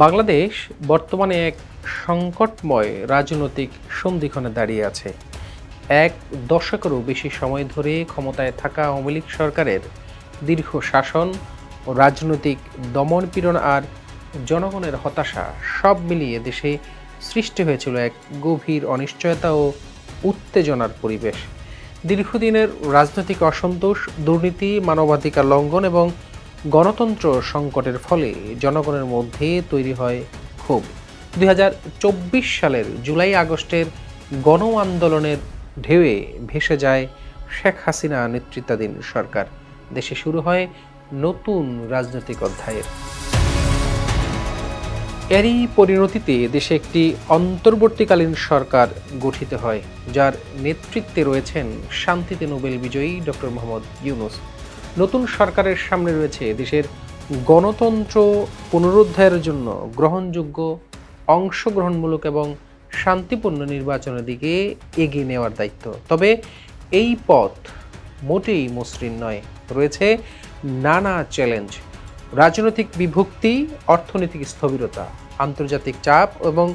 বাংলাদেশ বর্তমানে এক সংকটময় রাজনৈতিক সন্ধিক্ষণে দাঁড়িয়ে আছে। এক দশকেরও বেশি সময় ধরে ক্ষমতায় থাকা আওয়ামী লীগ সরকারের দীর্ঘ শাসন ও রাজনৈতিক দমনপীড়ন আর জনগণের হতাশা সব মিলিয়ে দেশে সৃষ্টি হয়েছিল এক গভীর অনিশ্চয়তা ও উত্তেজনার পরিবেশ। দীর্ঘদিনের রাজনৈতিক অসন্তোষ, দুর্নীতি, মানবাধিকার লঙ্ঘন এবং গণতন্ত্র সংকটের ফলে জনগণের মধ্যে তৈরি হয় ক্ষোভ। 2024 সালের জুলাই আগস্টের গণ আন্দোলনের ঢেউয়ে ভেসে যায় শেখ হাসিনা নেতৃত্বাধীন সরকার। দেশে শুরু হয় নতুন রাজনৈতিক অধ্যায়ের। এরই পরিণতিতে দেশে একটি অন্তর্বর্তীকালীন সরকার গঠিত হয়, যার নেতৃত্বে রয়েছেন শান্তিতে নোবেল বিজয়ী ডক্টর মোহাম্মদ ইউনূস। নতুন সরকারের সামনে রয়েছে দেশের গণতন্ত্র পুনরুদ্ধারের জন্য গ্রহণযোগ্য, অংশগ্রহণমূলক এবং শান্তিপূর্ণ নির্বাচনের দিকে এগিয়ে নেওয়ার দায়িত্ব। তবে এই পথ মোটেই মসৃণ নয়, রয়েছে নানা চ্যালেঞ্জ। রাজনৈতিক বিভক্তি, অর্থনৈতিক স্থবিরতা, আন্তর্জাতিক চাপ এবং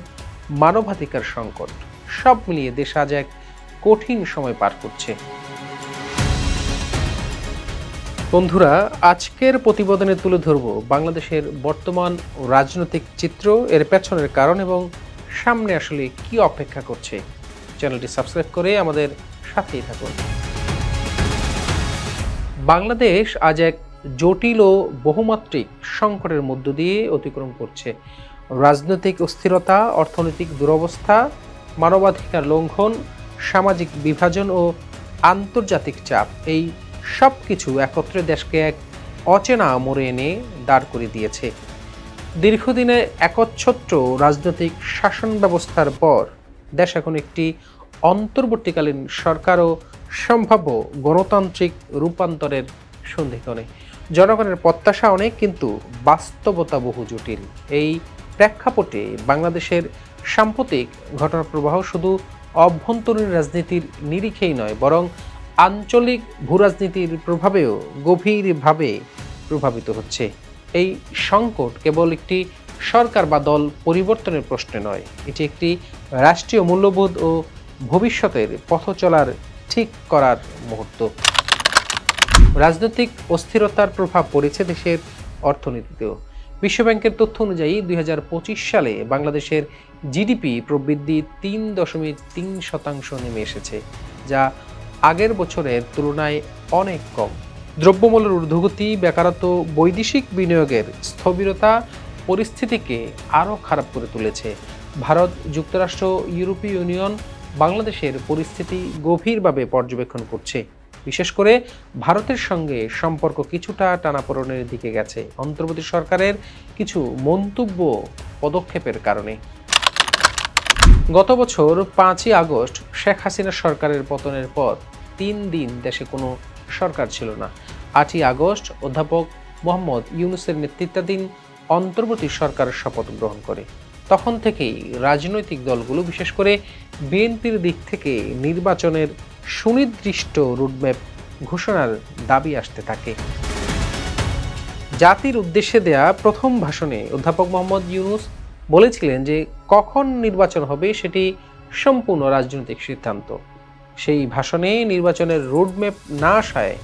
মানবাধিকার সংকট সব মিলিয়ে দেশ আজ এক কঠিন সময় পার করছে। বন্ধুরা, আজকের প্রতিবেদনে তুলে ধরব বাংলাদেশের বর্তমান রাজনৈতিক চিত্র, এর পেছনের কারণ এবং সামনে আসলে কি অপেক্ষা করছে। চ্যানেলটি সাবস্ক্রাইব করে আমাদের সাথেই থাকুন। বাংলাদেশ আজ এক জটিল ও বহুমাত্রিক সংকটের মধ্য দিয়ে অতিক্রম করছে। রাজনৈতিক অস্থিরতা, অর্থনৈতিক দুরবস্থা, মানবাধিকার লঙ্ঘন, সামাজিক বিভাজন ও আন্তর্জাতিক চাপ, এই সব কিছু একত্রে দেশকে এক অচেনা মোড়ে এনে দাঁড় করে দিয়েছে। দীর্ঘদিনের একচ্ছত্র রাজনৈতিক শাসন ব্যবস্থার পর দেশ এখন একটি অন্তর্বর্তীকালীন সরকার ও সম্ভাব্য গণতান্ত্রিক রূপান্তরের সন্ধিক্ষণে। জনগণের প্রত্যাশা অনেক, কিন্তু বাস্তবতা বহু জটিল। এই প্রেক্ষাপটে বাংলাদেশের সাম্প্রতিক ঘটনাপ্রবাহ শুধু অভ্যন্তরীণ রাজনীতির নিরিখেই নয়, বরং আঞ্চলিক ভূরাজনীতির প্রভাবেও গভীরভাবে প্রভাবিত হচ্ছে। এই সংকট কেবল একটি সরকার বা দল পরিবর্তনের প্রশ্নে নয়, এটি একটি রাষ্ট্রীয় মূল্যবোধ ও ভবিষ্যতের পথ চলার ঠিক করার মুহূর্ত। রাজনৈতিক অস্থিরতার প্রভাব পড়েছে দেশের অর্থনীতিতেও। বিশ্বব্যাংকের তথ্য অনুযায়ী 2025 সালে বাংলাদেশের জিডিপি প্রবৃদ্ধি 3.3% নেমে এসেছে, যা আগের বছরের তুলনায় অনেক কম। দ্রব্যমূল্যের ঊর্ধ্বগতি, বেকারত্ব, বৈদেশিক বিনিয়োগের স্থবিরতা পরিস্থিতিকে আরও খারাপ করে তুলেছে। ভারত, যুক্তরাষ্ট্র, ইউরোপীয় ইউনিয়ন বাংলাদেশের পরিস্থিতি গভীরভাবে পর্যবেক্ষণ করছে। বিশেষ করে ভারতের সঙ্গে সম্পর্ক কিছুটা টানাপোড়েনের দিকে গেছে অন্তর্বর্তী সরকারের কিছু মন্তব্য, পদক্ষেপের কারণে। গত বছর 5ই আগস্ট শেখ হাসিনা সরকারের পতনের পর 3 দিন দেশে কোনো সরকার ছিল না। 8ই আগস্ট অধ্যাপক মোহাম্মদ ইউনূসের নেতৃত্বাধীন অন্তর্বর্তী সরকারের শপথ গ্রহণ করে। তখন থেকেই রাজনৈতিক দলগুলো, বিশেষ করে বিএনপির দিক থেকে নির্বাচনের সুনির্দিষ্ট রুটম্যাপ ঘোষণার দাবি আসতে থাকে। জাতির উদ্দেশ্যে দেয়া প্রথম ভাষণে অধ্যাপক মোহাম্মদ ইউনূস বলেছিলেন যে কখন নির্বাচন হবে সেটি সম্পূর্ণ রাজনৈতিক সিদ্ধান্ত। সেই ভাষণে নির্বাচনের রোডম্যাপ না আসায়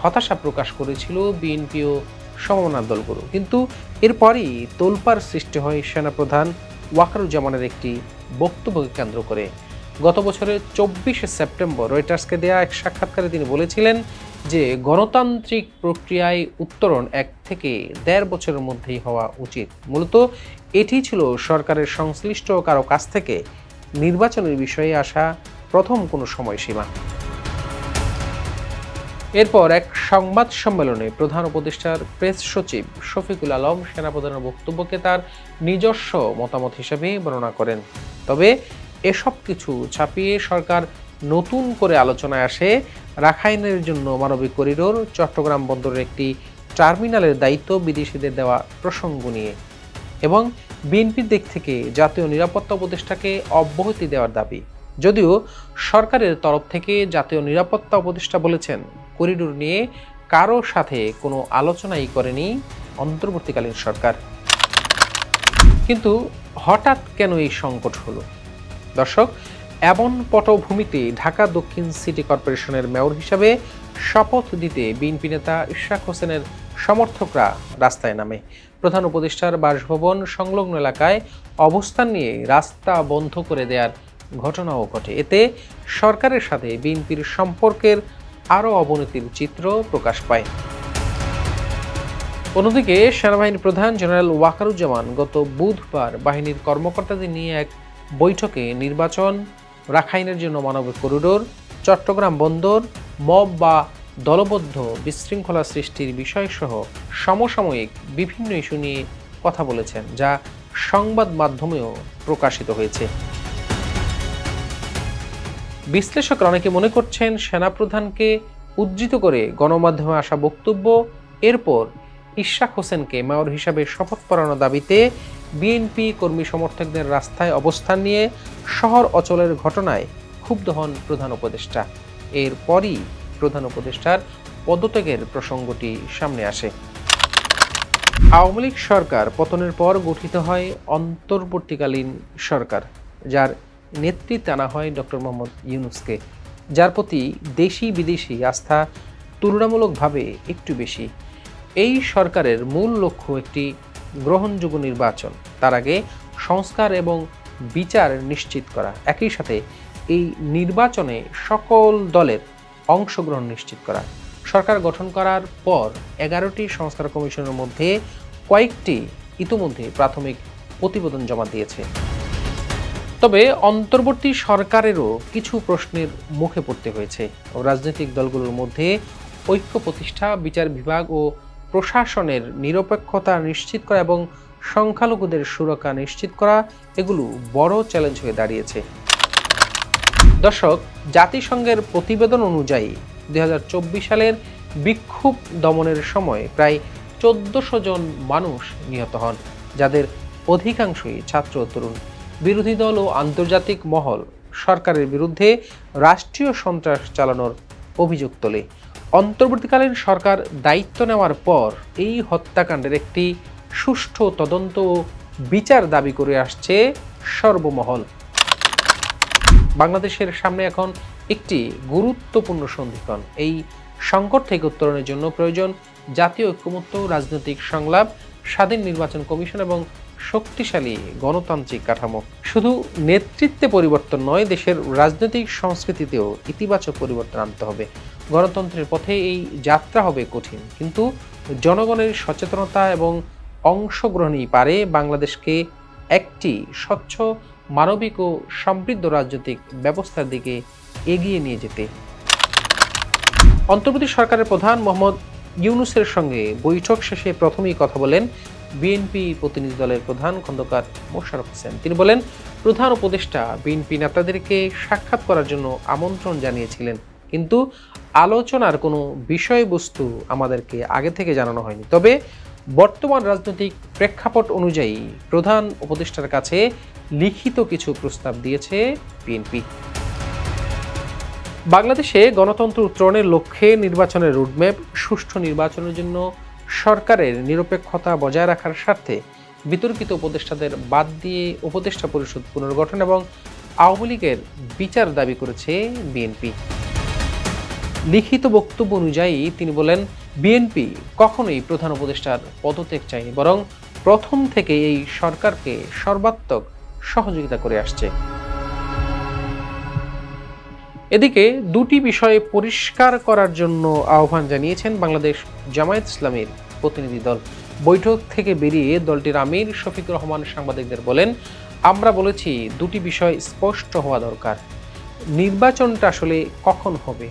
হতাশা প্রকাশ করেছিল বিএনপি ও সমমনা দলগুলো। কিন্তু এরপরই তোলপাড় সৃষ্টি হয় সেনাপ্রধান ওয়াকারুজ্জামানের একটি বক্তব্যকে কেন্দ্র করে। গত বছরের 24শে সেপ্টেম্বর রয়টার্সকে দেয়া এক সাক্ষাৎকারে তিনি বলেছিলেন যে গণতান্ত্রিক প্রক্রিয়ায় উত্তরণ 1 থেকে 1.5 বছরের মধ্যেই হওয়া উচিত। মূলত এটি ছিল সরকারের সংশ্লিষ্ট কারো কাছ থেকে নির্বাচনের বিষয়ে আসা প্রথম কোনো সময়সীমা। এরপর এক সংবাদ সম্মেলনে প্রধান উপদেষ্টার প্রেস সচিব শফিকুল আলম সেনাপ্রধানের বক্তব্যকে তার নিজস্ব মতামত হিসেবে বর্ণনা করেন। তবে এসব কিছু ছাপিয়ে সরকার নতুন করে আলোচনায় আসে রাখাইনের জন্য মানবিক করিডোর, চট্টগ্রাম বন্দরের একটি টার্মিনালের দায়িত্ব বিদেশিদের দেওয়া প্রসঙ্গ নিয়ে এবং বিএনপির দিক থেকে জাতীয় নিরাপত্তা উপদেষ্টাকে অব্যাহতি দেওয়ার দাবি। যদিও সরকারের তরফ থেকে জাতীয় নিরাপত্তা উপদেষ্টা বলেছেন করিডোর নিয়ে কারো সাথে কোনো আলোচনাই করেনি অন্তর্বর্তীকালীন সরকার। কিন্তু হঠাৎ কেন এই সংকট হলো? দর্শক, এমন পটভূমিতে ঢাকা দক্ষিণ সিটি কর্পোরেশনের মেয়র হিসাবে শপথ দিতে বিএনপি নেতা ইশরাক হোসেনের সমর্থকরা রাস্তায় নামে। প্রধান উপদেষ্টার বাসভবন সংলগ্ন এলাকায় অবস্থান নিয়ে রাস্তা বন্ধ করে দেওয়ার ঘটনাও ঘটে। এতে সরকারের সাথে বিএনপির সম্পর্কের আরও অবনতির চিত্র প্রকাশ পায়। অন্যদিকে সেনাবাহিনী প্রধান জেনারেল ওয়াকারুজ্জামান গত বুধবার বাহিনীর কর্মকর্তাদের নিয়ে এক বৈঠকে নির্বাচন, রাখাইনের জন্য মানবিক করিডোর, চট্টগ্রাম বন্দর, মব বা দলবদ্ধ বিশৃঙ্খলা সৃষ্টির বিষয়সহ সমসাময়িক বিভিন্ন ইস্যু নিয়ে কথা বলেছেন, যা সংবাদ মাধ্যমেও প্রকাশিত হয়েছে। বিশ্লেষকরা অনেকে মনে করছেন সেনাপ্রধানকে উদ্ধৃত করে গণমাধ্যমে আসা বক্তব্য, এরপর ইশরাক হোসেনকে মেয়র হিসাবে শপথ পড়ানোর দাবিতে বিএনপি কর্মী সমর্থকদের রাস্তায় অবস্থান নিয়ে শহর অচলের ঘটনায় ক্ষুব্ধ হন প্রধান উপদেষ্টা। এরপরই প্রধান উপদেষ্টার পদত্যাগের প্রসঙ্গটি সামনে আসে। আওয়ামী লীগ সরকার পতনের পর গঠিত হয় অন্তর্বর্তীকালীন সরকার, যার নেতৃত্বে আনা হয় ডক্টর মোহাম্মদ ইউনূসকে, যার প্রতি দেশি বিদেশি আস্থা তুলনামূলকভাবে একটু বেশি। এই সরকারের মূল লক্ষ্য একটি গ্রহণযোগ্য নির্বাচন, তার আগে সংস্কার এবং বিচার নিশ্চিত করা, একই সাথে এই নির্বাচনে সকল দলের অংশগ্রহণ নিশ্চিত করা। সরকার গঠন করার পর 11টি সংস্কার কমিশনের মধ্যে কয়েকটি ইতিমধ্যে প্রাথমিক প্রতিবেদন জমা দিয়েছে। তবে অন্তর্বর্তী সরকারেরও কিছু প্রশ্নের মুখে পড়তে হয়েছে। রাজনৈতিক দলগুলোর মধ্যে ঐক্য প্রতিষ্ঠা, বিচার বিভাগ ও প্রশাসনের নিরপেক্ষতা নিশ্চিত করা এবং সংখ্যালঘুদের সুরক্ষা নিশ্চিত করা, এগুলো বড় চ্যালেঞ্জ হয়ে দাঁড়িয়েছে। দর্শক, জাতিসংঘের প্রতিবেদন অনুযায়ী 2024 সালের বিক্ষোভ দমনের সময় প্রায় 1400 জন মানুষ নিহত হন, যাদের অধিকাংশই ছাত্র ও তরুণ। বিরোধী দল ও আন্তর্জাতিক মহল সরকারের বিরুদ্ধে রাষ্ট্রীয় সন্ত্রাস চালানোর অভিযোগ তোলে। অন্তর্বর্তীকালীন সরকার দায়িত্ব নেওয়ার পর এই হত্যাকাণ্ডের একটি সুষ্ঠু তদন্ত ও বিচার দাবি করে আসছে সর্বমহল। বাংলাদেশের সামনে এখন একটি গুরুত্বপূর্ণ সন্ধিক্ষণ। এই সংকট থেকে উত্তরণের জন্য প্রয়োজন জাতীয় ঐক্যমত্য, রাজনৈতিক সংলাপ, স্বাধীন নির্বাচন কমিশন এবং শক্তিশালী গণতান্ত্রিক কাঠামো। শুধু নেতৃত্বে পরিবর্তন নয়, দেশের রাজনৈতিক সংস্কৃতিতেও ইতিবাচক পরিবর্তন আনতে হবে। গণতন্ত্রের পথে এই যাত্রা হবে কঠিন, কিন্তু জনগণের সচেতনতা এবং অংশগ্রহণই পারে বাংলাদেশকে একটি স্বচ্ছ, মানবিক ও সমৃদ্ধ রাজনৈতিক ব্যবস্থার দিকে এগিয়ে নিয়ে যেতে। অন্তর্বর্তী সরকারের প্রধান মোহাম্মদ ইউনূসের সঙ্গে বৈঠক শেষে প্রথমেই কথা বলেন বিএনপি প্রতিনিধি দলের প্রধান খন্দকার মোশাররফ হোসেন। তিনি বলেন, প্রধান উপদেষ্টা বিএনপি নেতাদেরকে সাক্ষাৎ করার জন্য আমন্ত্রণ জানিয়েছিলেন, কিন্তু আলোচনার কোনো বিষয়বস্তু আমাদেরকে আগে থেকে জানানো হয়নি। তবে বর্তমান রাজনৈতিক প্রেক্ষাপট অনুযায়ী প্রধান উপদেষ্টার কাছে লিখিত কিছু প্রস্তাব দিয়েছে বিএনপি। বাংলাদেশে গণতন্ত্র উত্তরণের লক্ষ্যে নির্বাচনের রুটম্যাপ, সুষ্ঠু নির্বাচনের জন্য সরকারের নিরপেক্ষতা বজায় রাখার স্বার্থে বিতর্কিত উপদেষ্টাদের বাদ দিয়ে উপদেষ্টা পরিষদ পুনর্গঠন এবং আওয়ামী লীগের বিচার দাবি করেছে বিএনপি। লিখিত বক্তব্য অনুযায়ী তিনি বলেন, বিএনপি কখনোই প্রধান উপদেষ্টার পদত্যাগ চায়নি, বরং প্রথম থেকে এই সরকারকে সর্বাত্মক সহযোগিতা করে আসছে। এদিকে দুটি বিষয়ে পরিষ্কার করার জন্য আহ্বান জানিয়েছেন বাংলাদেশ জামায়াত ইসলামীর প্রতিনিধি দল। বৈঠক থেকে বেরিয়ে দলটির আমির শফিকুর রহমান সাংবাদিকদের বলেন, আমরা বলেছি দুটি বিষয় স্পষ্ট হওয়া দরকার। নির্বাচনটা আসলে কখন হবে?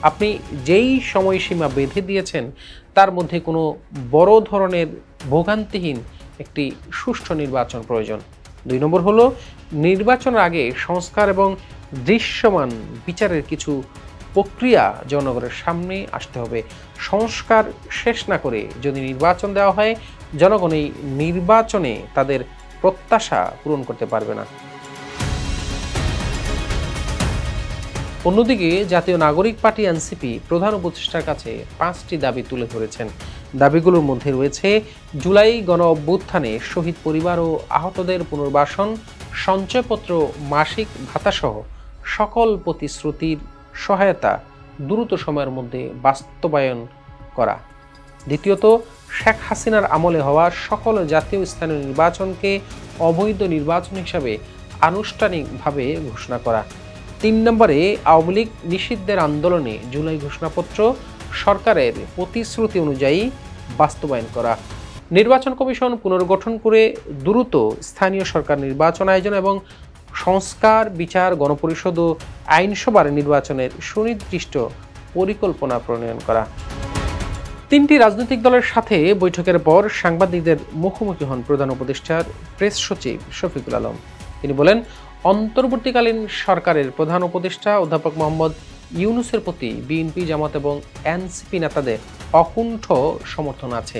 আপনি যেই সময়সীমা বেঁধে দিয়েছেন তার মধ্যে কোনো বড় ধরনের ভোগান্তিহীন একটি সুষ্ঠু নির্বাচন প্রয়োজন। 2 নম্বর হলো, নির্বাচনের আগে সংস্কার এবং দৃশ্যমান বিচারের কিছু প্রক্রিয়া জনগণের সামনে আসতে হবে। সংস্কার শেষ না করে যদি নির্বাচন দেওয়া হয়, জনগণ এই নির্বাচনে তাদের প্রত্যাশা পূরণ করতে পারবে না। অন্যদিকে জাতীয় নাগরিক পার্টি এনসিপি প্রধান উপদেষ্টার কাছে 5টি দাবি তুলে ধরেছেন। দাবিগুলোর মধ্যে রয়েছে জুলাই গণ অভ্যুত্থানে শহীদ পরিবার ও আহতদের পুনর্বাসন, সঞ্চয়পত্র, মাসিক ভাতাসহ সকল প্রতিশ্রুতির সহায়তা দ্রুত সময়ের মধ্যে বাস্তবায়ন করা। দ্বিতীয়ত, শেখ হাসিনার আমলে হওয়া সকল জাতীয় স্থানীয় নির্বাচনকে অবৈধ নির্বাচন হিসাবে আনুষ্ঠানিকভাবে ঘোষণা করা। 3 নম্বরে, আওয়ামী লীগ নিষিদ্ধের আন্দোলনে জুলাই ঘোষণাপত্র সরকারের প্রতিশ্রুতি অনুযায়ী বাস্তবায়ন করা। নির্বাচন কমিশন পুনর্গঠন করে দ্রুত স্থানীয় সরকার নির্বাচন আয়োজন এবং সংস্কার, বিচার, গণপরিষদ ও আইনসভার নির্বাচনের সুনির্দিষ্ট পরিকল্পনা প্রণয়ন করা। 3টি রাজনৈতিক দলের সাথে বৈঠকের পর সাংবাদিকদের মুখোমুখি হন প্রধান উপদেষ্টার প্রেস সচিব শফিকুল আলম। তিনি বলেন, অন্তর্বর্তীকালীন সরকারের প্রধান উপদেষ্টা অধ্যাপক মোহাম্মদ ইউনূসের প্রতি বিএনপি, জামাত এবং এনসিপি নেতাদের অকুণ্ঠ সমর্থন আছে।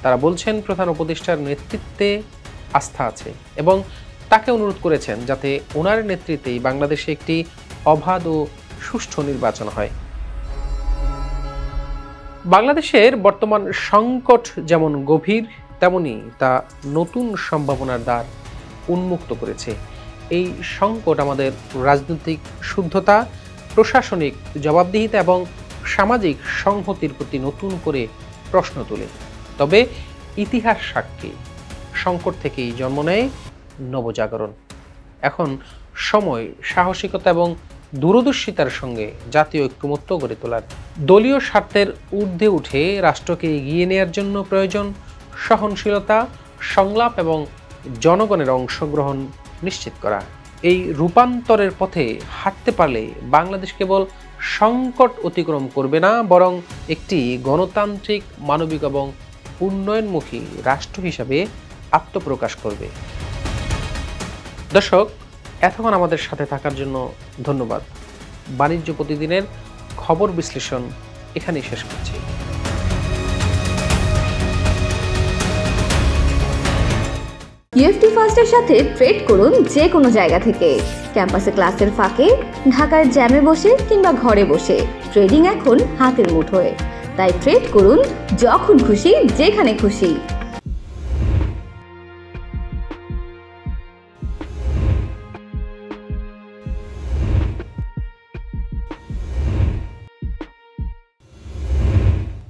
তারা বলছেন, প্রধান উপদেষ্টার নেতৃত্বে আস্থা আছে এবং তাকে অনুরোধ করেছেন যাতে ওনার নেতৃত্বেই বাংলাদেশে একটি অবাধ ও সুষ্ঠু নির্বাচন হয়। বাংলাদেশের বর্তমান সংকট যেমন গভীর, তেমনি তা নতুন সম্ভাবনার দ্বার উন্মুক্ত করেছে। এই সংকট আমাদের রাজনৈতিক শুদ্ধতা, প্রশাসনিক জবাবদিহিতা এবং সামাজিক সংহতির প্রতি নতুন করে প্রশ্ন তোলে। তবে ইতিহাস সাক্ষী, সংকট থেকেই জন্ম নেয় নবজাগরণ। এখন সময় সাহসিকতা এবং দূরদর্শিতার সঙ্গে জাতীয় ঐক্যমত্য গড়ে তোলার। দলীয় স্বার্থের ঊর্ধ্বে উঠে রাষ্ট্রকে এগিয়ে নেওয়ার জন্য প্রয়োজন সহনশীলতা, সংলাপ এবং জনগণের অংশগ্রহণ নিশ্চিত করা। এই রূপান্তরের পথে হাঁটতে পারলে বাংলাদেশ কেবল সংকট অতিক্রম করবে না, বরং একটি গণতান্ত্রিক, মানবিক এবং উন্নয়নমুখী রাষ্ট্র হিসাবে আত্মপ্রকাশ করবে। দর্শক, এতক্ষণ আমাদের সাথে থাকার জন্য ধন্যবাদ। বাণিজ্য প্রতিদিনের খবর বিশ্লেষণ এখানেই শেষ করছি। ইএফটি ফার্স্টের সাথে ট্রেড করুন যে কোনো জায়গা থেকে। ক্যাম্পাসে ক্লাসের ফাঁকে, ঢাকার জ্যামে বসে কিংবা ঘরে বসে, ট্রেডিং এখন হাতের মুঠোয়। তাই ট্রেড করুন যখন খুশি, যেখানে খুশি।